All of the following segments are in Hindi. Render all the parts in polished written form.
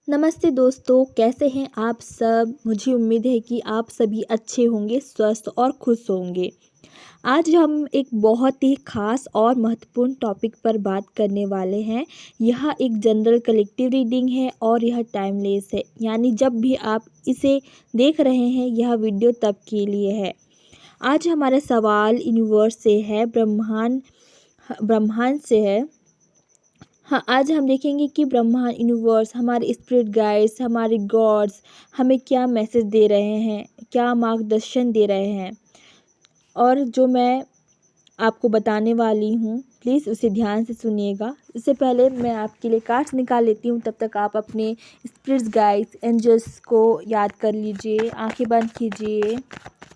नमस्ते दोस्तों, कैसे हैं आप सब। मुझे उम्मीद है कि आप सभी अच्छे होंगे, स्वस्थ और खुश होंगे। आज हम एक बहुत ही ख़ास और महत्वपूर्ण टॉपिक पर बात करने वाले हैं। यह एक जनरल कलेक्टिव रीडिंग है और यह टाइमलेस है, यानी जब भी आप इसे देख रहे हैं यह वीडियो तब के लिए है। आज हमारा सवाल यूनिवर्स से है, ब्रह्मांड ब्रह्मांड से है। हाँ, आज हम देखेंगे कि ब्रह्मांड, यूनिवर्स, हमारे स्पिरिट गाइड्स, हमारे गॉड्स हमें क्या मैसेज दे रहे हैं, क्या मार्गदर्शन दे रहे हैं। और जो मैं आपको बताने वाली हूँ, प्लीज़ उसे ध्यान से सुनिएगा। इससे पहले मैं आपके लिए कार्ड्स निकाल लेती हूँ, तब तक आप अपने स्पिरिट्स गाइड्स, एंजल्स को याद कर लीजिए। आंखें बंद कीजिए,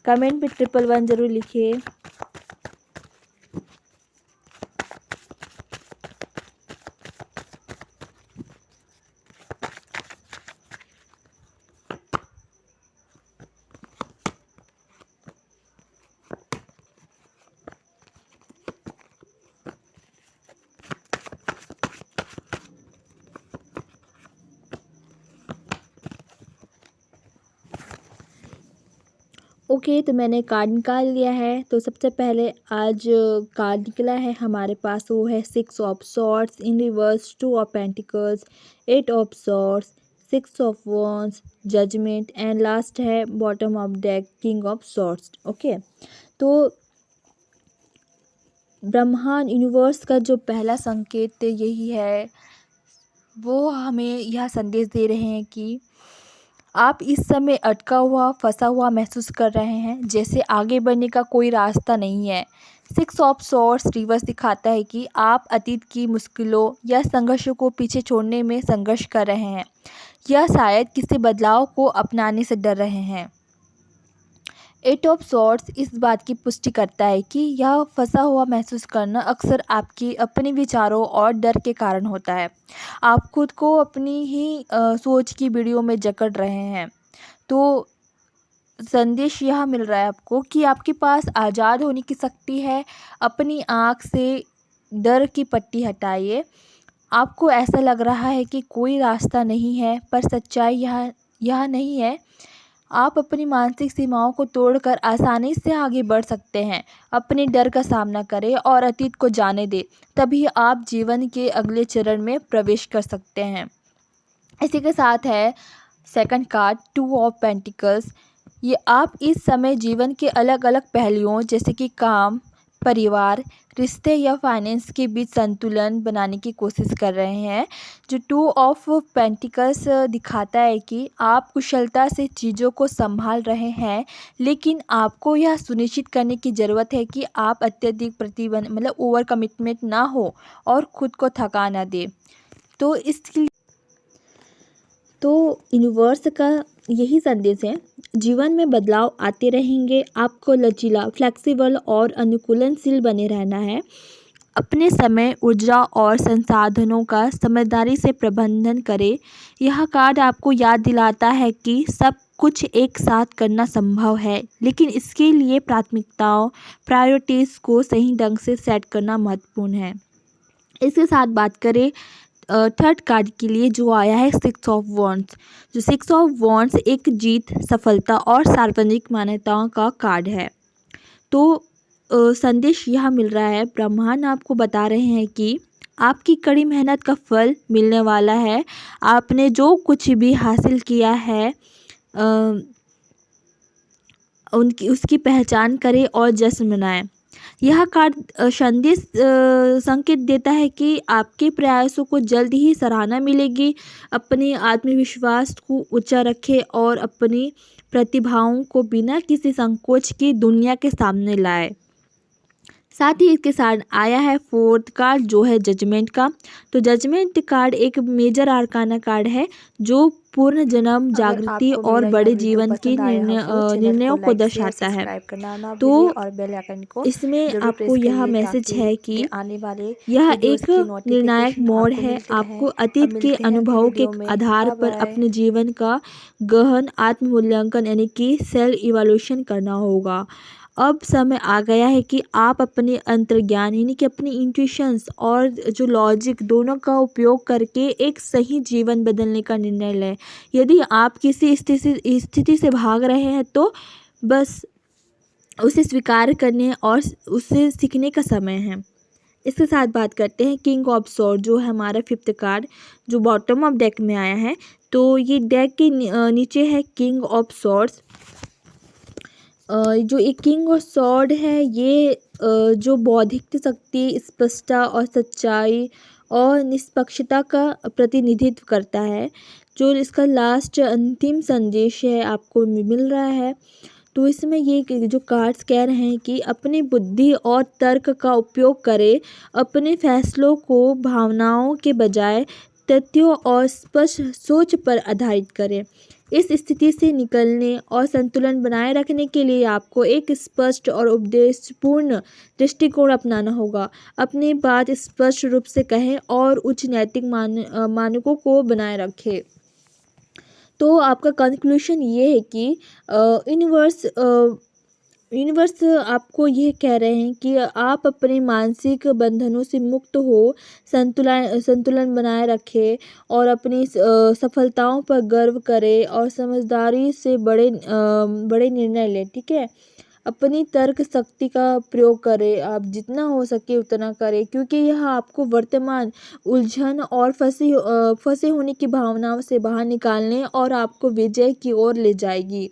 कमेंट में 111 ज़रूर लिखिए। ओके, तो मैंने कार्ड निकाल लिया है। तो सबसे पहले आज कार्ड निकला है हमारे पास, वो है 6 of swords in reverse, 2 of pentacles, 8 of swords, 6 of wands, judgement and last है bottom of deck, king of swords. Okay, तो ब्रह्मांड, यूनिवर्स का जो पहला संकेत यही है, वो हमें यह संदेश दे रहे हैं कि आप इस समय अटका हुआ, फंसा हुआ महसूस कर रहे हैं, जैसे आगे बढ़ने का कोई रास्ता नहीं है। 6 ऑफ सॉर्ड्स रिवर्स दिखाता है कि आप अतीत की मुश्किलों या संघर्षों को पीछे छोड़ने में संघर्ष कर रहे हैं, या शायद किसी बदलाव को अपनाने से डर रहे हैं। 8 ऑफ सॉर्ड्स इस बात की पुष्टि करता है कि यह फंसा हुआ महसूस करना अक्सर आपकी अपने विचारों और डर के कारण होता है। आप खुद को अपनी ही सोच की बीड़ियों में जकड़ रहे हैं। तो संदेश यह मिल रहा है आपको कि आपके पास आज़ाद होने की शक्ति है। अपनी आँख से डर की पट्टी हटाइए। आपको ऐसा लग रहा है कि कोई रास्ता नहीं है, पर सच्चाई यह नहीं है। आप अपनी मानसिक सीमाओं को तोड़कर आसानी से आगे बढ़ सकते हैं। अपने डर का सामना करें और अतीत को जाने दें, तभी आप जीवन के अगले चरण में प्रवेश कर सकते हैं। इसी के साथ है सेकंड कार्ड, 2 ऑफ पेंटिकल्स। ये आप इस समय जीवन के अलग अलग पहलुओं जैसे कि काम, परिवार, रिश्ते या फाइनेंस के बीच संतुलन बनाने की कोशिश कर रहे हैं। जो 2 ऑफ पेंटिकल्स दिखाता है कि आप कुशलता से चीज़ों को संभाल रहे हैं, लेकिन आपको यह सुनिश्चित करने की ज़रूरत है कि आप अत्यधिक प्रतिबंध मतलब ओवर कमिटमेंट ना हो और खुद को थका ना दे। तो इसके यूनिवर्स का यही संदेश है, जीवन में बदलाव आते रहेंगे। आपको लचीला, फ्लेक्सिबल और अनुकूलनशील बने रहना है। अपने समय, ऊर्जा और संसाधनों का समझदारी से प्रबंधन करें। यह कार्ड आपको याद दिलाता है कि सब कुछ एक साथ करना संभव है, लेकिन इसके लिए प्रायोरिटीज़ को सही ढंग से सेट करना महत्वपूर्ण है। इसके साथ बात करें थर्ड कार्ड के लिए, जो आया है 6 ऑफ वॉन्ड्स। जो 6 ऑफ वॉन्ड्स एक जीत, सफलता और सार्वजनिक मान्यताओं का कार्ड है। तो संदेश यह मिल रहा है, ब्रह्मांड आपको बता रहे हैं कि आपकी कड़ी मेहनत का फल मिलने वाला है। आपने जो कुछ भी हासिल किया है उसकी पहचान करें और जश्न मनाएं। यह कार्ड संकेत देता है कि आपके प्रयासों को जल्द ही सराहना मिलेगी। अपने आत्मविश्वास को ऊंचा रखें और अपनी प्रतिभाओं को बिना किसी संकोच की दुनिया के सामने लाएं। साथ ही इसके साथ आया है फोर्थ कार्ड, जो है जजमेंट का। तो जजमेंट कार्ड एक मेजर आर्काना कार्ड है, जो पूर्ण जन्म, जागृति और बड़े जीवन के निर्णयों को दर्शाता है। तो इसमें आपको यह मैसेज है कि यह एक निर्णायक मोड़ है। आपको अतीत के अनुभवों के आधार पर अपने जीवन का गहन आत्ममूल्यांकन यानी कि सेल्फ इवैल्यूएशन करना होगा। अब समय आ गया है कि आप अपने अंतर्ज्ञान यानी कि अपनी इंट्यूशंस और जो लॉजिक दोनों का उपयोग करके एक सही जीवन बदलने का निर्णय लें। यदि आप किसी स्थिति से भाग रहे हैं तो बस उसे स्वीकार करने और उससे सीखने का समय है। इसके साथ बात करते हैं किंग ऑफ स्वॉर्ड, जो है हमारा 5th कार्ड, जो बॉटम ऑफ डेक में आया है। तो ये डेक के नीचे है किंग ऑफ स्वॉर्ड्स। जो एक किंग ऑफ स्वॉर्ड है ये जो बौद्धिक शक्ति, स्पष्टता और सच्चाई और निष्पक्षता का प्रतिनिधित्व करता है। जो इसका लास्ट अंतिम संदेश है आपको मिल रहा है। तो इसमें ये जो कार्ड्स कह रहे हैं कि अपनी बुद्धि और तर्क का उपयोग करें, अपने फैसलों को भावनाओं के बजाय तथ्यों और स्पष्ट सोच पर आधारित करें। इस स्थिति से निकलने और संतुलन बनाए रखने के लिए आपको एक स्पष्ट और उद्देश्यपूर्ण दृष्टिकोण अपनाना होगा। अपनी बात स्पष्ट रूप से कहें और उच्च नैतिक मानकों को बनाए रखें। तो आपका कंक्लूशन ये है कि यूनिवर्स आपको ये कह रहे हैं कि आप अपने मानसिक बंधनों से मुक्त हो, संतुलन बनाए रखें और अपनी सफलताओं पर गर्व करें और समझदारी से बड़े निर्णय लें। ठीक है, अपनी तर्क शक्ति का प्रयोग करें, आप जितना हो सके उतना करें, क्योंकि यह आपको वर्तमान उलझन और फंसे होने की भावनाओं से बाहर निकालने और आपको विजय की ओर ले जाएगी।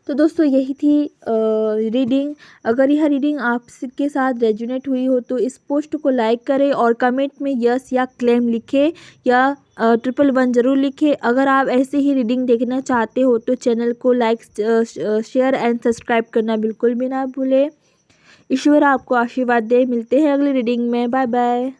तो दोस्तों यही थी रीडिंग। अगर यह रीडिंग आपके साथ रेजोनेट हुई हो तो इस पोस्ट को लाइक करें और कमेंट में यस या क्लेम लिखें या 111 ज़रूर लिखें। अगर आप ऐसे ही रीडिंग देखना चाहते हो तो चैनल को लाइक, शेयर एंड सब्सक्राइब करना बिल्कुल भी ना भूलें। ईश्वर आपको आशीर्वाद दे। मिलते हैं अगली रीडिंग में। Bye bye.